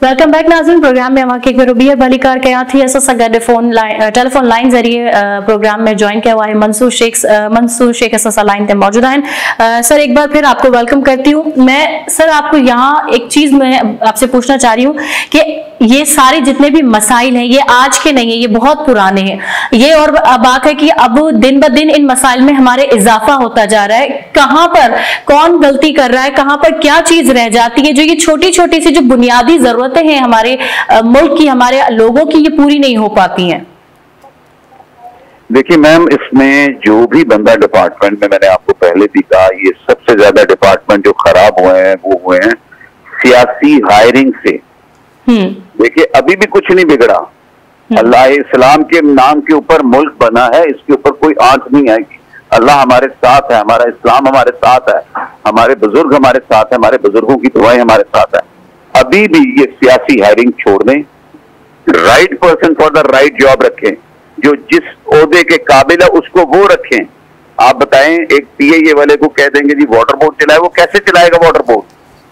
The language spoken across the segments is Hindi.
वेलकम बैक नाज़रीन। प्रोग्राम में अमां के रुबिया बालिकार कया थी असा गड टेलीफोन लाइन जरिए प्रोग्राम में ज्वाइन किया हुआ है मंसूर शेख असा लाइन पे मौजूद हैं। सर एक बार फिर आपको वेलकम करती हूँ। मैं सर आपको यहाँ एक चीज मैं आपसे पूछना चाह रही हूँ कि ये सारे जितने भी मसाइल हैं ये आज के नहीं है, ये बहुत पुराने हैं। ये और बात है कि अब दिन ब दिन इन मसाइल में हमारे इजाफा होता जा रहा है। कहाँ पर कौन गलती कर रहा है, कहाँ पर क्या चीज रह जाती है, जो ये छोटी छोटी सी जो बुनियादी जरूरतें हैं हमारे मुल्क की, हमारे लोगों की, ये पूरी नहीं हो पाती हैं। देखिए मैम, इसमें जो भी बंदा डिपार्टमेंट में, मैंने आपको पहले भी कहा, ये सबसे ज्यादा डिपार्टमेंट जो खराब हुए हैं वो हुए हैं सियासी हायरिंग से। देखिए अभी भी कुछ नहीं बिगड़ा। अल्लाह इस्लाम के नाम के ऊपर मुल्क बना है, इसके ऊपर कोई आंच नहीं आएगी। अल्लाह हमारे साथ है, हमारा इस्लाम हमारे साथ है, हमारे बुजुर्ग हमारे साथ है, हमारे बुजुर्गों की दुआएं हमारे साथ है। अभी भी ये सियासी हायरिंग छोड़ दें, right person for the right job रखें, जो जिस ओहदे के काबिल है उसको वो रखें। आप बताएं, एक पीआईए वाले को कह देंगे जी वाटर बोर्ड चलाए, वो कैसे चलाएगा वाटर बोर्ड?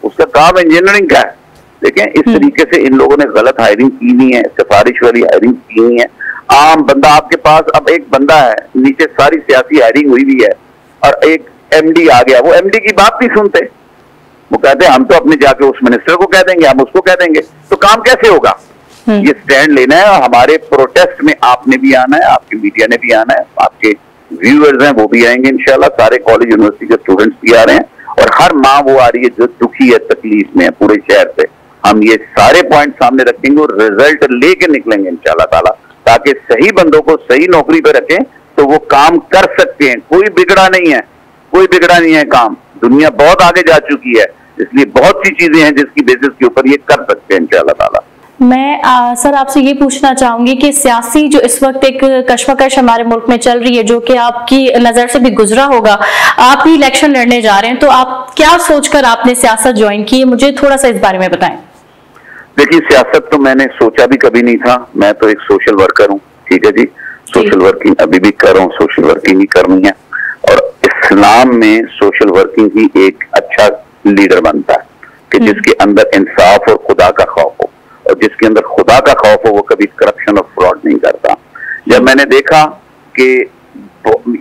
उसका काम इंजीनियरिंग का है। देखें इस तरीके से इन लोगों ने गलत हायरिंग की नहीं है, सिफारिश वाली हायरिंग की नहीं है। आम बंदा आपके पास, अब एक बंदा है, नीचे सारी सियासी हायरिंग हुई हुई है और एक एमडी आ गया, वो एमडी की बात नहीं सुनते। वो कहते हैं हम तो अपने जाके उस मिनिस्टर को कह देंगे, हम उसको कह देंगे, तो काम कैसे होगा? ये स्टैंड लेना है और हमारे प्रोटेस्ट में आपने भी आना है, आपके मीडिया ने भी आना है, आपके व्यूअर्स हैं वो भी आएंगे इंशाल्लाह, सारे कॉलेज यूनिवर्सिटी के स्टूडेंट्स भी आ रहे हैं और हर माँ वो आ रही है जो दुखी है, तकलीफ में है पूरे शहर से। हम ये सारे पॉइंट सामने रखेंगे और रिजल्ट लेके निकलेंगे इंशाल्लाह ताला, ताकि सही बंदों को सही नौकरी पे रखें तो वो काम कर सकते हैं। कोई बिगड़ा नहीं है, कोई बिगड़ा नहीं है काम। दुनिया बहुत आगे जा चुकी है, इसलिए बहुत सी चीजें हैं जिसकी बेसिस के ऊपर ये कर सकते हैं इंशाल्लाह ताला। मैं सर आपसे ये पूछना चाहूंगी कि सियासी जो इस वक्त एक कशमकश हमारे मुल्क में चल रही है, जो कि आपकी नजर से भी गुजरा होगा, आप भी इलेक्शन लड़ने जा रहे हैं, तो आप क्या सोचकर आपने सियासत ज्वाइन की है, मुझे थोड़ा सा इस बारे में बताएं। देखिए सियासत तो मैंने सोचा भी कभी नहीं था, मैं तो एक सोशल वर्कर हूँ, ठीक है जी। सोशल वर्किंग अभी भी कर रहा हूँ, सोशल वर्किंग ही करनी है और इस्लाम में सोशल वर्किंग ही एक अच्छा लीडर बनता है कि जिसके अंदर इंसाफ और खुदा का खौफ हो, और जिसके अंदर खुदा का खौफ हो वो कभी करप्शन और फ्रॉड नहीं करता। जब मैंने देखा कि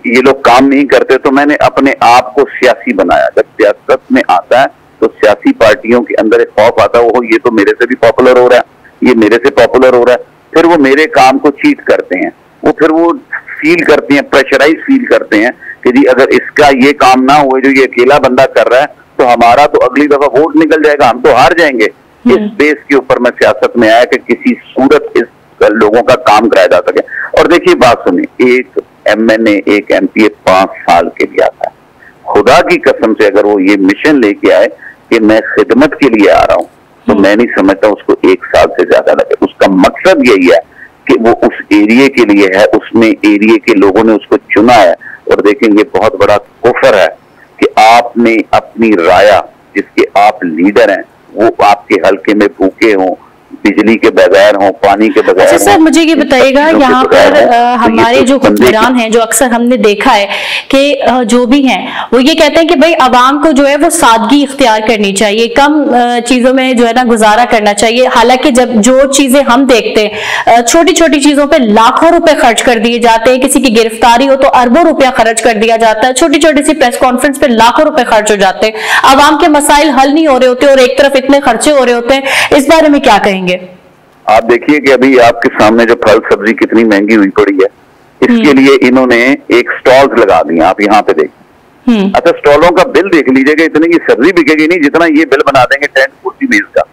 ये लोग काम नहीं करते तो मैंने अपने आप को सियासी बनाया। जब सियासत में आता है तो सियासी पार्टियों के अंदर एक खौफ आता है, वो ये तो मेरे से भी पॉपुलर हो रहा है, ये मेरे से पॉपुलर हो रहा है, फिर वो मेरे काम को चीट करते हैं, वो फिर वो फील करते हैं, प्रेशराइज फील करते हैं कि जी अगर इसका ये काम ना हुए जो ये अकेला बंदा कर रहा है तो हमारा तो अगली दफा वोट निकल जाएगा, हम तो हार जाएंगे। इस बेस के ऊपर मैं सियासत में आया कि किसी सूरत इस लोगों का काम कराया जा सके। और देखिए बात सुनिए, एक एमएनए एक एमपीए 5 साल के लिए आता है। खुदा की कसम से अगर वो ये मिशन लेके आए कि मैं खिदमत के लिए आ रहा हूं, तो मैं नहीं समझता उसको 1 साल से ज्यादा लगे। उसका मकसद यही है कि वो उस एरिया के लिए है, उसमें एरिया के लोगों ने उसको चुना है। और देखेंगे बहुत बड़ा कुफर है कि आपने अपनी राया, जिसके आप लीडर हैं, वो आपके हल्के में भूखे हों, बिजली के बगैर हों, पानी के बगैर। अच्छा सर मुझे ये बताइएगा, यहाँ पर हमारे जो हुक्मरान हैं, जो अक्सर हमने देखा है कि जो भी हैं वो ये कहते हैं कि भाई अवाम को जो है वो सादगी इख्तियार करनी चाहिए, कम चीजों में जो है ना गुजारा करना चाहिए। हालांकि जब जो चीजें हम देखते हैं, छोटी छोटी चीजों पे लाखों रुपए खर्च कर दिए जाते हैं, किसी की गिरफ्तारी हो तो अरबों रुपया खर्च कर दिया जाता है, छोटी छोटी सी प्रेस कॉन्फ्रेंस पे लाखों रुपए खर्च हो जाते हैं, अवाम के मसाइल हल नहीं हो रहे होते और एक तरफ इतने खर्चे हो रहे होते हैं। इस बारे में क्या कहेंगे? आप देखिए कि अभी आपके सामने जो फल सब्जी कितनी महंगी हुई पड़ी है, इसके लिए इन्होंने एक स्टॉल्स लगा दिए। आप यहाँ पे देखिए, अच्छा स्टॉलों का बिल देख लीजिएगा, इतनी की सब्जी बिकेगी नहीं जितना ये बिल बना देंगे टेंट कुर्सी मेज का।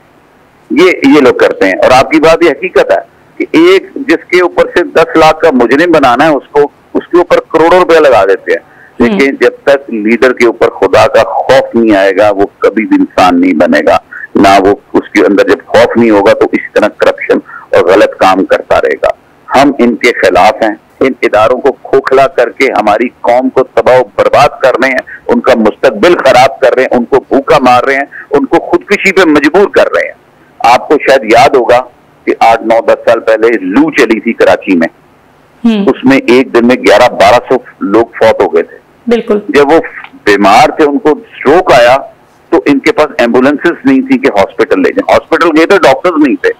ये लोग करते हैं। और आपकी बात ये हकीकत है कि एक जिसके ऊपर से 10 लाख का मुजरिम बनाना है, उसको उसके ऊपर करोड़ों रुपया लगा देते हैं। लेकिन जब तक लीडर के ऊपर खुदा का खौफ नहीं आएगा वो कभी भी इंसान नहीं बनेगा, ना वो उसके अंदर जब खौफ नहीं होगा तो इसी तरह करप्शन और गलत काम करता रहेगा। हम इनके खिलाफ हैं, इन इदारों को खोखला करके हमारी कौम को तबाह बर्बाद कर रहे हैं, उनका मुस्तकबिल खराब कर रहे हैं, उनको भूखा मार रहे हैं, उनको खुदकुशी पे मजबूर कर रहे हैं। आपको शायद याद होगा कि 8, 9, 10 साल पहले लू चली थी कराची में, उसमें एक दिन में 1100-1200 लोग फौत हो गए थे। बिल्कुल। जब वो बीमार थे, उनको स्ट्रोक आया तो इनके पास एम्बुलेंसेस नहीं थी कि हॉस्पिटल ले जाए। हॉस्पिटल गए तो डॉक्टर्स नहीं थे।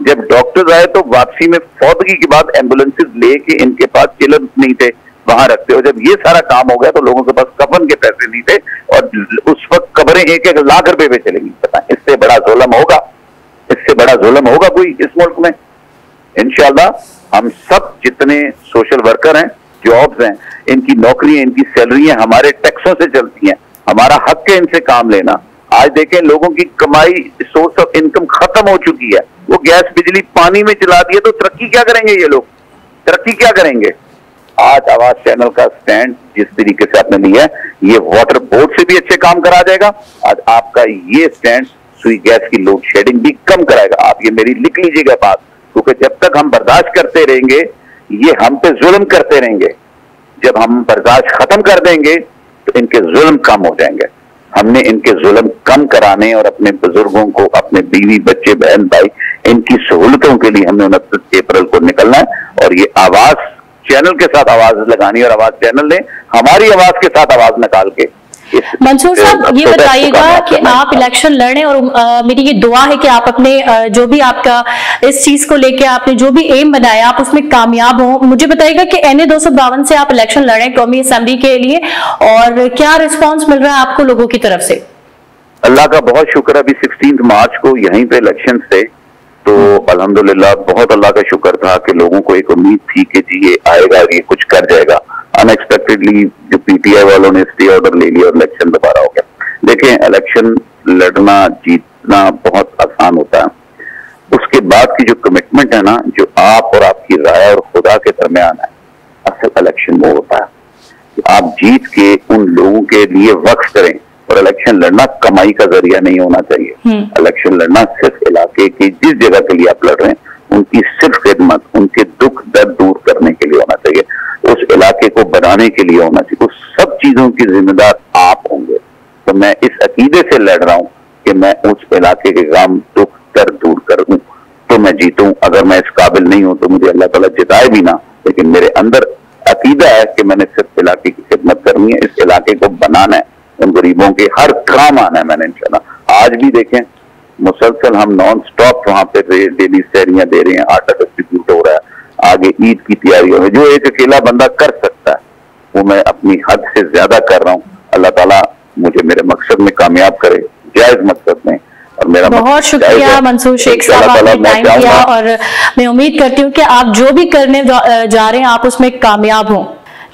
जब डॉक्टर्स आए तो वापसी में फौतगी के बाद एम्बुलेंसेस लेके इनके पास चिलर नहीं थे वहां रखते। और जब ये सारा काम हो गया तो लोगों के पास कफन के पैसे नहीं थे और उस वक्त कब्रें 1-1 लाख रुपए पे चलेंगी। पता इससे बड़ा जुल्म होगा? इससे बड़ा जुल्म होगा कोई इस मुल्क में? इंशाल्लाह हम सब जितने सोशल वर्कर हैं, जॉब्स हैं, इनकी नौकरियां, इनकी सैलरियां हमारे टैक्सों से चलती हैं। हमारा हक है इनसे काम लेना। आज देखें लोगों की कमाई, सोर्स ऑफ इनकम खत्म हो चुकी है। वो गैस बिजली पानी में चला दिए तो तरक्की क्या करेंगे ये लोग? तरक्की क्या करेंगे? आज आवाज चैनल का स्टैंड जिस तरीके से आपने लिया है, ये वाटर बोर्ड से भी अच्छे काम करा जाएगा। आज आपका ये स्टैंड सुई गैस की लोड शेडिंग भी कम कराएगा। आप ये मेरी लिख लीजिएगा बात, क्योंकि जब तक हम बर्दाश्त करते रहेंगे ये हम पे जुल्म करते रहेंगे। जब हम बर्दाश्त खत्म कर देंगे तो इनके जुल्म कम हो जाएंगे। हमने इनके जुल्म कम कराने और अपने बुजुर्गों को, अपने बीवी बच्चे बहन भाई, इनकी सहूलतों के लिए हमने 29 अप्रैल को निकलना है और ये आवाज चैनल के साथ आवाज लगानी और आवाज चैनल ने हमारी आवाज के साथ आवाज निकाल के। मंसूर साहब ये बताइएगा कि आप इलेक्शन लड़ने और मेरी ये दुआ है कि आप अपने जो भी आपका इस चीज को लेके आपने जो भी एम बनाया आप उसमें कामयाब हो। मुझे बताइएगा कि NA 252 से आप इलेक्शन लड़े कौमी असेंबली के लिए और क्या रिस्पांस मिल रहा है आपको लोगों की तरफ से? अल्लाह का बहुत शुक्र, अभी 16 मार्च को यहीं पे इलेक्शन थे तो अल्हम्दुलिल्लाह बहुत अल्लाह का शुक्र था कि लोगों को एक उम्मीद थी कि जी ये आएगा, ये कुछ कर जाएगा। अनएक्सपेक्टेडली जो PTI वालों ने स्टे ऑर्डर ले लिया और इलेक्शन दोबारा हो गया। देखें इलेक्शन लड़ना जीतना बहुत आसान होता है, उसके बाद की जो कमिटमेंट है ना, जो आप और आपकी राय और खुदा के दरमियान है, असल इलेक्शन वो होता है। आप जीत के उन लोगों के लिए वक्फ करें। और इलेक्शन लड़ना कमाई का जरिया नहीं होना चाहिए। इलेक्शन लड़ना सिर्फ इलाके की जिस जगह के लिए आप लड़ रहे हैं उनकी सिर्फ खिदमत, उनके दुख दर्द दूर करने के लिए होना चाहिए, उस इलाके को बनाने के लिए होना चाहिए। उस सब चीजों की जिम्मेदार आप होंगे। तो मैं इस अकीदे से लड़ रहा हूं कि मैं उस इलाके के गम दुख दर्द दूर करूं तो मैं जीतूं। अगर मैं इस काबिल नहीं हूं तो मुझे अल्लाह ताला जिताए भी ना, लेकिन मेरे अंदर अकीदा है कि मैंने सिर्फ इलाके की खिदमत करनी है, इस इलाके को बनाना है, उन गरीबों के हर काम आना है मैंने इंशाल्लाह। आज भी देखें मुसलसल हम नॉन स्टॉप वहां पे डेली सैरियां दे रहे हैं, आटा डिस्ट्रीब्यूट हो रहा है, आगे ईद की तैयारियों में जो एक अकेला बंदा कर सकता है वो मैं अपनी हद से ज्यादा कर रहा हूँ। अल्लाह ताला मुझे मेरे मकसद में कामयाब करे, जायज मकसद में। और मेरा बहुत शुक्रिया मंसूर शेख साहब, आपने टाइम दिया और मैं उम्मीद करती हूँ कि आप जो भी करने जा रहे हैं आप उसमें कामयाब हों।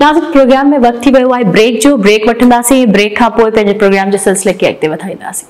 नाज़रीन प्रोग्राम में वक्त थी वियो आहे ब्रेक जो, ब्रेक वठंदासीं, ब्रेक खां पोइ पंहिंजे प्रोग्राम जे सिलसिले खे अॻिते वधाईंदासीं।